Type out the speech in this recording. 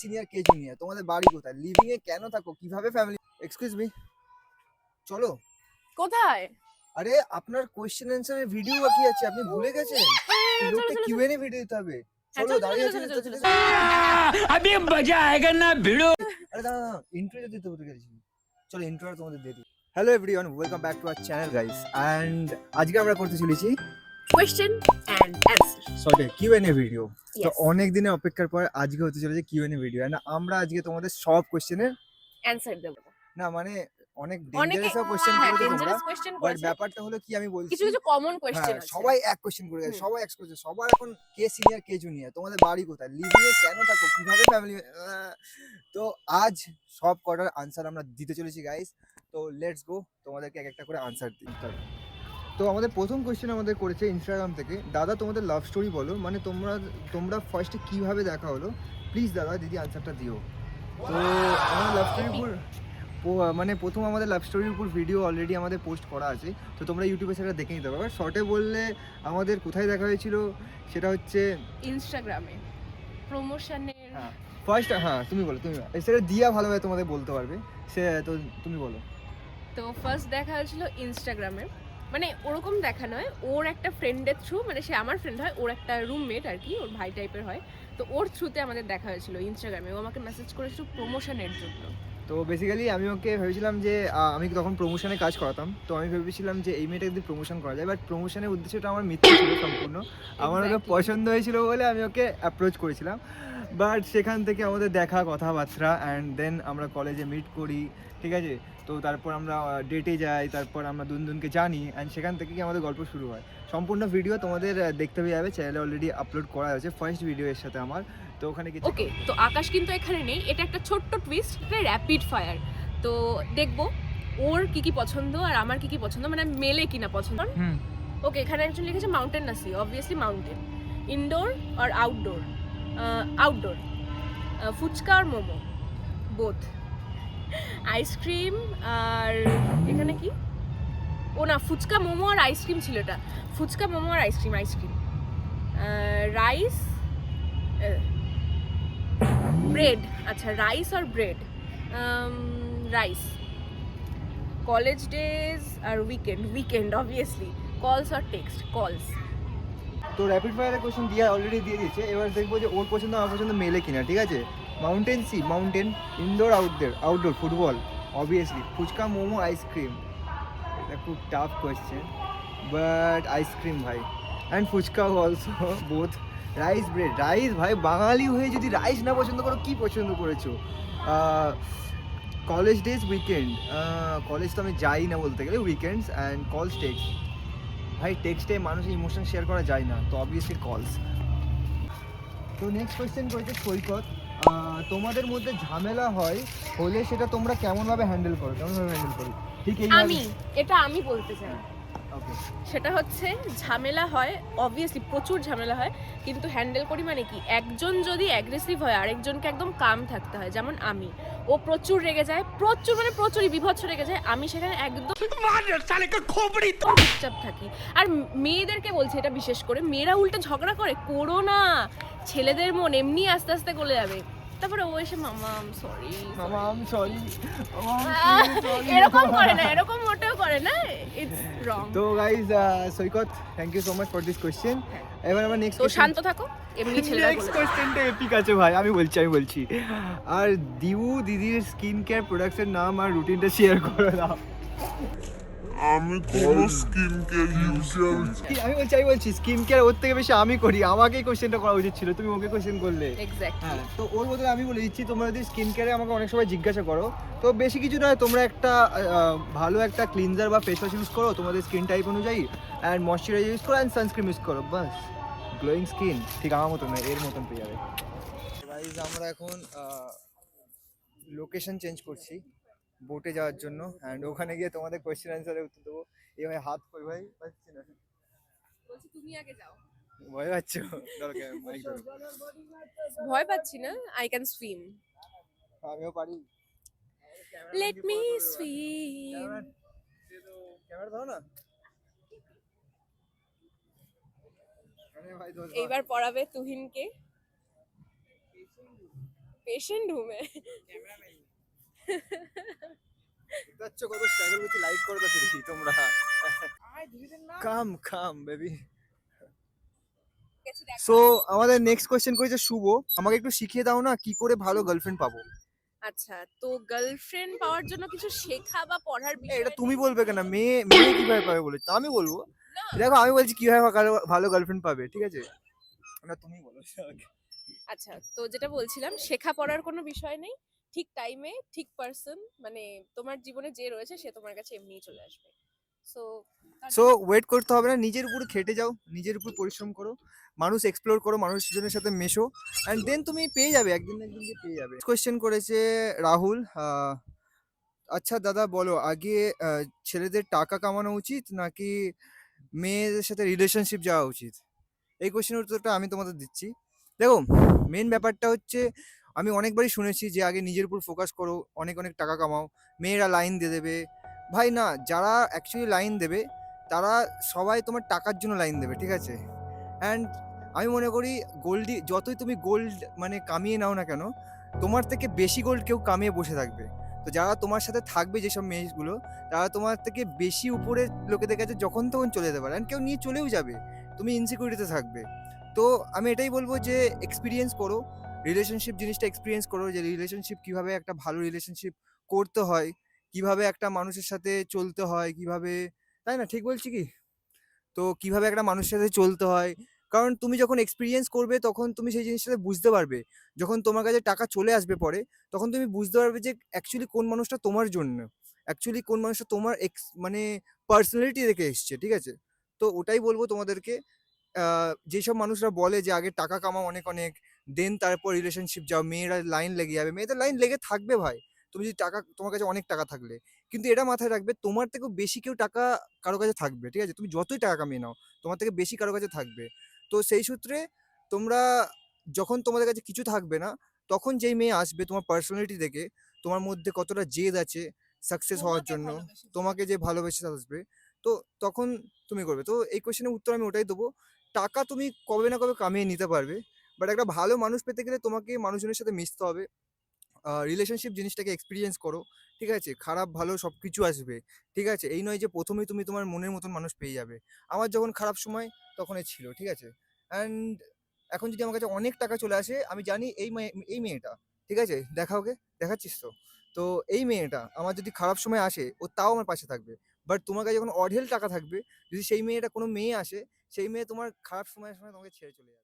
Senior কে junior, তোমাদের বাড়ি কোথায়, লিভিং এ কেন থাকো, কিভাবে ফ্যামিলি। এক্সকিউজ মি, চলো। কোথায়? আরে আপনার কোশ্চেন অ্যান্সারের ভিডিও বাকি আছে, আপনি ভুলে গেছেন? লোককে কিউএনএ ভিডিও দিতে হবে। চলো, দাঁড়িয়ে আছি। अभी मजा आएगा ना भिड़ो। আরে দাঁড়া, ইন্ট্রো দিতে ভুলে গেছি। চলো, ইন্ট্রোটা তোমাদের দিয়ে দিই। Hello everyone, welcome back to our channel guys. And আজকে আমরা করতে চলেছি question and answer. Sorry, QnA video. তো Yes. অনেক দিনের অপেক্ষার পর আজকে হতে চলেছে কিউএনএ ভিডিও। এন্ড আমরা আজকে তোমাদের সব কোশ্চেনের অ্যান্সার দেব। না মানে অনেক অনেকে ডেঞ্জারাস কোশ্চেন হ্যাঁ করেছো তোমরা। ডেঞ্জারাস কোয়েশ্চেন বাট করেছে। ব্যাপারটা হলো কি আমি বলছি, কিছু কিছু কমন কোয়েশ্চেন হ্যাঁ, আছে। সবাই এক কোশ্চেন করে গেছে, হুম। সবাই এক কোশ্চেন, সবার এখন কে সিনিয়র কে জুনিয়র, তোমাদের বাড়ি কোথায়, লিভিং এ কেন থাকো, কিভাবে ফ্যামিলি। তো আজ সব কটার আনসার আমরা দিতে চলেছি গাইস। তো লেটস গো, তোমাদেরকে এক একটা করে আনসার দিতে হবে। তো আমাদের প্রথম কোশ্চেন আমাদের করেছে ইনস্টাগ্রাম থেকে, দাদা তোমাদের লাভ স্টোরি বলো, মানে তোমরা ফার্স্টে কিভাবে দেখা হলো, প্লিজ দাদা দিদি আনসারটা দিও। তো আমাদের লাভ স্টোরির উপর মানে প্রথম আমাদের লাভ স্টোরির উপর ভিডিও অলরেডি আমাদের পোস্ট করা আছে, তো তোমরা ইউটিউবে সেটা দেখে নিতে পারবে। শর্টে বললে আমাদের কোথায় দেখা হয়েছিল সেটা হচ্ছে ইনস্টাগ্রামে প্রমোশনের। হ্যাঁ ফার্স্ট, হ্যাঁ তুমি বলো, সেটা দিয়া ভালোভাবে তোমাদের বলতে পারবে, সে তো তুমি বলো। তো ফার্স্ট দেখা হয়েছিল ইনস্টাগ্রামে, মানে ওরকম দেখা নয়, ওর একটা ফ্রেন্ডের থ্রু, মানে সে আমার ফ্রেন্ড হয়, ওর একটা রুমমেট আর কি, ওর ভাই টাইপের হয়। তো ওর থ্রুতে আমাদের দেখা হয়েছিল ইনস্টাগ্রামে। ও আমাকে মেসেজ করেছিল প্রমোশনের জন্য। তো বেসিক্যালি আমি ওকে ভেবেছিলাম যে আমি তখন প্রমোশনে কাজ করাতাম, তো আমি ভেবেছিলাম যে এই মেয়েটা যদি প্রমোশন করা যায়, বাট প্রমোশনের উদ্দেশ্যটা আমার মিথ্যে ছিল সম্পূর্ণ। আমার ওকে Exactly. পছন্দ হয়েছিল বলে আমি ওকে অ্যাপ্রোচ করেছিলাম, বাট সেখান থেকে আমাদের দেখা কথাবার্তা অ্যান্ড দেন আমরা কলেজে মিট করি, ঠিক আছে। তো তারপর আমরা ডেটে যাই, তারপর আমরা দুনকে জানি, অ্যান্ড সেখান থেকে আমাদের গল্প শুরু হয়। সম্পূর্ণ ভিডিও তোমাদের দেখতে পেয়ে যাবে, চ্যানেলে অলরেডি আপলোড করা হয়েছে ফার্স্ট ভিডিও এর সাথে আমার। তো ওখানে কিছু ওকে, তো আকাশ কিন্তু এখানে নেই, এটা একটা ছোট্ট টুইস্ট, এটা র্যাপিড ফায়ার। তো দেখবো ওর কি কি পছন্দ আর আমার কি কি পছন্দ, মানে মেলে কিনা পছন্দ। ওকে, এখানে একজন লিখেছে মাউন্টেন নাসি, অবভিয়াসলি মাউন্টেন। ইনডোর আর আউটডোর? আউটডোর। ফুচকা আর মোমো? বোথ। আইসক্রিম আর এখানে কি, ও না, ফুচকা মোমো আর আইসক্রিম ছিল এটা। ফুচকা মোমো আর আইসক্রিম। Rice, bread. আচ্ছা, রাইস আর ব্রেড। রাইস। কলেজ ডেজ আর উইকেন্ড অবভিয়াসলি। কলস আর টেক্সট? কলস। তো র্যাপিড ফায়ারের কোশ্চেন দিয়ে অলরেডি দিয়ে দিয়েছে, এবার দেখবো যে ওর পছন্দ আমার পছন্দ মেলে কিনা, ঠিক আছে। Mountain sea mountain, indoor outdoor football obviously, phuchka momo ice cream. এটা খুব টাফ কোয়েশ্চেন, বাট আইসক্রিম ভাই, and phuchka also both. Rice bread, rice ভাই, বাঙালি হয়ে যদি রাইস না পছন্দ করো, কি পছন্দ করেছো। কলেজ ডেজ উইকেন্ড, কলেজ তো আমি যাই না বলতে গেলে, উইকেন্ডস অ্যান্ড কলস টেক্সট। ভাই টেক্সটে মানুষের ইমোশন শেয়ার করা যায় না, তো অবভিয়াসলি কলস। তো নেক্সট কোয়েশ্চেন করেছে সৈকত, তোমাদের মধ্যে ঝামেলা হলে সেটা তোমরা কেমনভাবে হ্যান্ডেল করো, ঠিক এই এটা আমি বলতে চাই। ওকে। সেটা হচ্ছে, ঝামেলা হয়, অবভিয়াসলি প্রচুর ঝামেলা হয়, কিন্তু হ্যান্ডেল করি মানে কি, একজন যদি অ্যাগ্রেসিভ হয় আরেকজনকে একদম কাম থাকতে হয়। যেমন আমি, ও প্রচুর রেগে যায়, প্রচুর মানে প্রচুরই বিভৎস রেগে যায়, আমি সেখানে একদম চুপচাপ থাকি। আর মেয়েদেরকে বলছি এটা বিশেষ করে, মেয়েরা উল্টে ঝগড়া করো না, ছেলেদের মন এমনি আস্তে আস্তে গলে যাবে। তারপরে ও এসে মামা সরি, এরকম করে না, এরকম মোটেও করে না, ইটস রং। তো guys, Saikat thank you so much for this question. এবার আমরা নেক্সট তো শান্ত থাকো, এমনি ছেলেরা নেক্সট কোয়েশ্চেনটা এপিক আছে ভাই, আমি বলছি। আর দিদির স্কিন কেয়ার প্রোডাক্টসের নাম আর রুটিনটা শেয়ার করে দাও। আমি কোনো স্কিন কেয়ার ইউজার আমি বলছি স্কিন কেয়ার ওর থেকে বেশি আমি করি, আমাকেই কোশ্চেনটা করা উচিত ছিল, তুমি ওকে কোশ্চেন করলে। এক্স্যাক্টলি। হ্যাঁ, তো ওর বদলে আমি বলে দিচ্ছি, তোমরা যদি স্কিন কেয়ারে আমাকে অনেক সময় জিজ্ঞাসা করো, তো বেশি কিছু নয়, তোমরা একটা ভালো একটা ক্লিনজার বা ফেস ওয়াশ ইউজ করো তোমাদের স্কিন টাইপ অনুযায়ী, অ্যান্ড ময়শ্চারাইজার ইউজ করো, অ্যান্ড সানস্ক্রিন ইউজ করো, বাস। গ্লোয়িং স্কিন ঠিক আমার মতন নয়, এর মতন পেয়ে যাবে। গাইস, আমরা এখন লোকেশন চেঞ্জ করছি বোটে যাওয়ার জন্য, অ্যান্ড ওখানে গিয়ে তোমাদের কোয়েশ্চেন অ্যান্সারের উত্তর দেবো। এই ভাই হাত কই ভাই, পাচ্ছি না, বলছি তুমি আগে যাও। ভয় পাচ্ছ? দরকার মাইক ধরো। ভয় পাচ্ছি না, আই ক্যান সুইম। আমিও পারি। Let me swim. ক্যামেরা ধরো না। আরে ভাই ধরো। এইবার পড়াবে তুহিনকে। पेशेंट हूँ मैं। দেখতে পাচ্ছ কত স্ট্রাগল করছি, লাইক করো তো দেখি তোমরা। কাম কাম বেবি। সো আমাদের নেক্সট কোয়েশ্চেন করেছে শুভ, আমাকে একটু শিখিয়ে দাও না কি করে ভালো গার্লফ্রেন্ড পাবো। আচ্ছা, তো গার্লফ্রেন্ড পাওয়ার জন্য কিছু শেখা বা পড়ার এই, এটা বিষয় তুমি নেই। বলবে কেন, মেয়ে মেয়ে কিভাবে পাবে বলেছো, আমি বলবো। না, দেখো আমি বলছি কিভাবে ভালো গার্লফ্রেন্ড পাবে, ঠিক আছে, না তুমি বলো। আচ্ছা, তো যেটা বলছিলাম, শেখা পড়ার কোনো বিষয় নেই। ঠিক টাইমে ঠিক পার্সন, মানে তোমার জীবনে যে রয়েছে সে তোমার কাছে এমনিই চলে আসবে। সো সো ওয়েট করতে হবে না, নিজের উপর খেটে যাও, নিজের উপর পরিশ্রম করো, মানুষ এক্সপ্লোর করো, মানুষজনের সাথে মেশো, অ্যান্ড দেন তুমি পেয়ে যাবে, একদিন না একদিন গিয়ে পেয়ে যাবে। কোয়েশ্চেন করেছে রাহুল, আচ্ছা দাদা বলো আগে ছেলেদের টাকা কামানো উচিত নাকি মেয়েদের সাথে রিলেশনশিপ যাওয়া উচিত? এই কোয়েশ্চেনের উত্তরটা আমি তোমাদের দিচ্ছি। দেখো, মেন ব্যাপারটা হচ্ছে, আমি অনেকবারই শুনেছি যে আগে নিজের উপর ফোকাস করো, অনেক অনেক টাকা কামাও, মেয়েরা লাইন দিয়ে দেবে। ভাই না, যারা অ্যাকচুয়ালি লাইন দেবে তারা সবাই তোমার টাকার জন্য লাইন দেবে, ঠিক আছে। অ্যান্ড আমি মনে করি গোল্ডই, যতই তুমি গোল্ড মানে কামিয়ে নাও না কেন, তোমার থেকে বেশি গোল্ড কেউ কামিয়ে বসে থাকবে। তো যারা তোমার সাথে থাকবে যেসব মেয়েগুলো, তারা তোমার থেকে বেশি উপরে লোকেদের কাছে যখন তখন চলে যেতে পারে, অ্যান্ড কেউ নিয়ে চলেও যাবে, তুমি ইনসিকিউরিটিতে থাকবে। তো আমি এটাই বলবো যে এক্সপিরিয়েন্স করো, রিলেশনশিপ জিনিসটা এক্সপিরিয়েন্স করো, যে রিলেশনশিপ কিভাবে একটা ভালো রিলেশনশিপ করতে হয়, কিভাবে একটা মানুষের সাথে চলতে হয়, কিভাবে, তাই না, ঠিক বলছি কি? তো কিভাবে একটা মানুষের সাথে চলতে হয়, কারণ তুমি যখন এক্সপিরিয়েন্স করবে তখন তুমি সেই জিনিসটা বুঝতে পারবে। যখন তোমার কাছে টাকা চলে আসবে পরে, তখন তুমি বুঝতে পারবে যে অ্যাকচুয়ালি কোন মানুষটা তোমার জন্য, অ্যাকচুয়ালি কোন মানুষটা তোমার মানে পার্সোনালিটি রেখে এসছে, ঠিক আছে। তো ওটাই বলবো তোমাদেরকে, যেসব মানুষরা বলে যে আগে টাকা কামাও অনেক অনেক, দেন তারপর রিলেশনশিপ যাও, মেয়েরা লাইন লেগে যাবে, মেয়েদের লাইন লেগে থাকবে ভাই। তুমি যদি টাকা, তোমার কাছে অনেক টাকা থাকলে, কিন্তু এটা মাথায় রাখবে তোমার থেকেও বেশি কেউ টাকা কারো কাছে থাকবে, ঠিক আছে, তুমি যতই টাকা কামিয়ে নাও তোমার থেকে বেশি কারো কাছে থাকবে। তো সেই সূত্রে তোমরা, যখন তোমাদের কাছে কিছু থাকবে না, তখন যেই মেয়ে আসবে তোমার পার্সোনালিটি দেখে, তোমার মধ্যে কতটা জেদ আছে সাকসেস হওয়ার জন্য, তোমাকে যে ভালোবেসে আসবে, তো তখন তুমি করবে। তো এই কোয়েশ্চেনের উত্তর আমি ওটাই দেবো, টাকা তুমি কবে না কবে কামিয়ে নিতে পারবে, বাট একটা ভালো মানুষ পেতে গেলে তোমাকে মানুষজনের সাথে মিশতে হবে, রিলেশনশিপ জিনিসটাকে এক্সপিরিয়েন্স করো, ঠিক আছে, খারাপ ভালো সব কিছু আসবে, ঠিক আছে, এই নয় যে প্রথমেই তুমি তোমার মনের মতন মানুষ পেয়ে যাবে। আমার যখন খারাপ সময় তখনই ছিল, ঠিক আছে, অ্যান্ড এখন যদি আমার কাছে অনেক টাকা চলে আসে, আমি জানি এই মেয়েটা, ঠিক আছে, দেখা ওকে, দেখাচ্ছিস তো, তো এই মেয়েটা আমার যদি খারাপ সময় আসে ও তাও আমার পাশে থাকবে। বাট তোমার কাছে যখন অঢেল টাকা থাকবে, যদি সেই মেয়েটা কোনো মেয়ে আসে, সেই মেয়ে তোমার খারাপ সময়ের সময় তোমাকে ছেড়ে চলে যাবে।